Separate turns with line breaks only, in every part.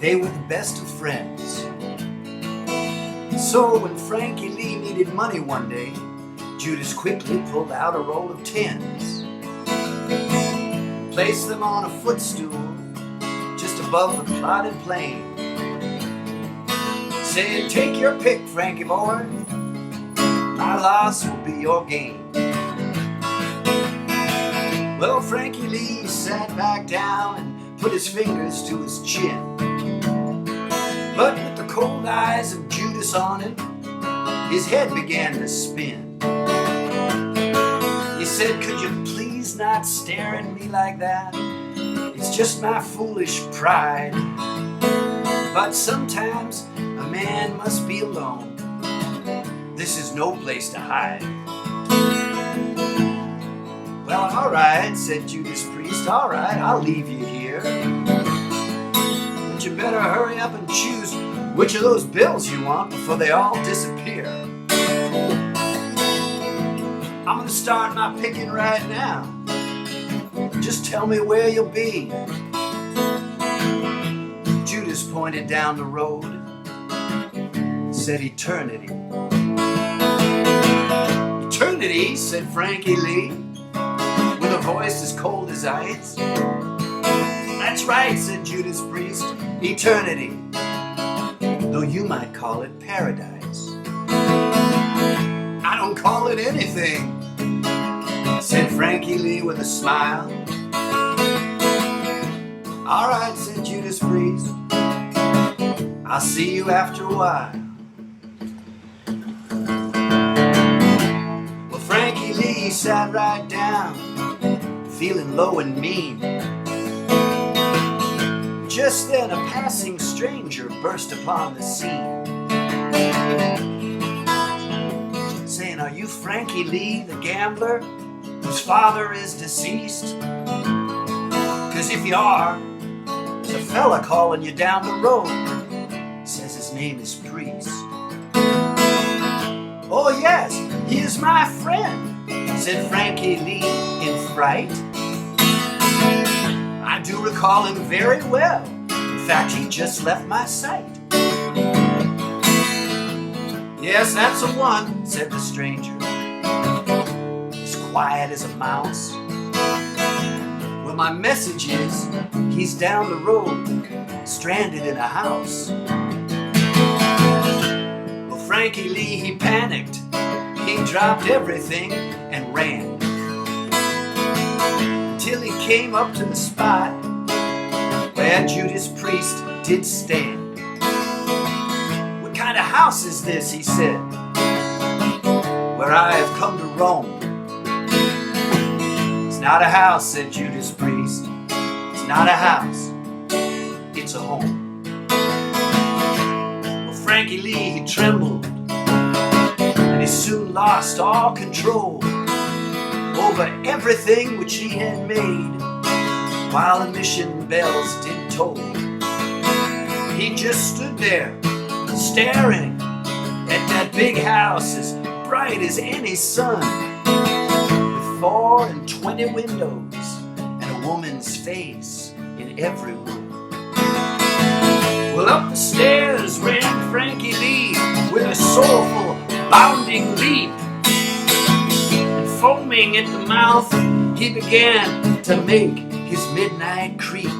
they were the best of friends. So when Frankie Lee needed money one day, Judas quickly pulled out a roll of tens, placed them on a footstool just above the plotted plain. Said, "Take your pick, Frankie boy, my loss will be your gain." Well, Frankie Lee sat back down and put his fingers to his chin. But with the cold eyes of Judas on him, his head began to spin. He said, "Could you please not stare at me like that? It's just my foolish pride. But sometimes a man must be alone. This is no place to hide." "Well, all right," said Judas Priest, "all right, I'll leave you here. But you better hurry up and choose which of those bills you want before they all disappear. I'm gonna start my picking right now. Just tell me where you'll be." Judas pointed down the road, said, "Eternity." "Eternity?" said Frankie Lee, with a voice as cold as ice. "That's right," said Judas Priest, "eternity, though you might call it paradise." "I don't call it anything," said Frankie Lee with a smile. "All right," said Judas Priest, "I'll see you after a while." Well, Frankie Lee sat right down, feeling low and mean. Just then a passing stranger burst upon the scene, saying, "Are you Frankie Lee, the gambler, whose father is deceased? 'Cause if you are, there's a fella calling you down the road, says his name is Priest." "Oh yes, he is my friend," said Frankie Lee in fright. "I do recall him very well. In fact, he just left my sight." "Yes, that's the one," said the stranger, as quiet as a mouse. "Well, my message is, he's down the road, stranded in a house." Well, Frankie Lee, he panicked. He dropped everything and ran, till he came up to the spot where Judas Priest did stand. "What kind of house is this?" he said, "where I have come to roam?" "It's not a house," said Judas Priest. "It's not a house. It's a home." Well, Frankie Lee, he trembled, and he soon lost all control over everything which he had made, while the mission bells did toll. He just stood there, staring at that big house as bright as any sun, with 24 windows and a woman's face in every room. Well, up the stairs ran Frankie Lee with a soulful, bounding leap. Foaming at the mouth, he began to make his midnight creep.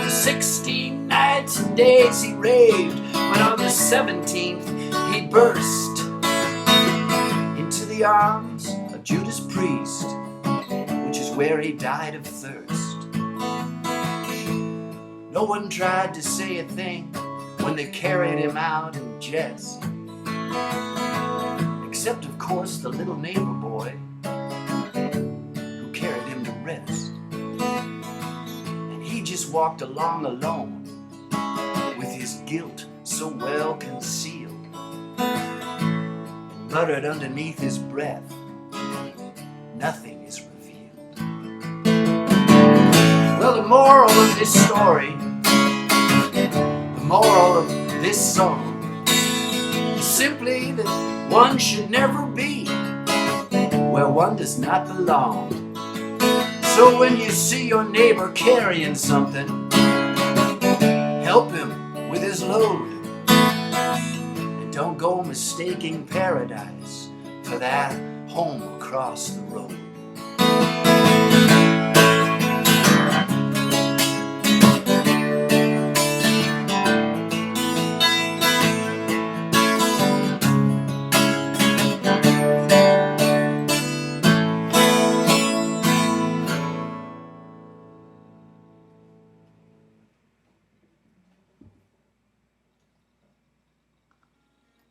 For 16 nights and days he raved, but on the 17th he burst into the arms of Judas Priest, which is where he died of thirst. No one tried to say a thing when they carried him out in jest, except of course the little neighbor boy who carried him to rest. And he just walked along alone, with his guilt so well concealed, and muttered underneath his breath, "Nothing is revealed." Well, the moral of this story, the moral of this song, is simply that one should never be where one does not belong. So when you see your neighbor carrying something, help him with his load. And don't go mistaking paradise for that home across the road.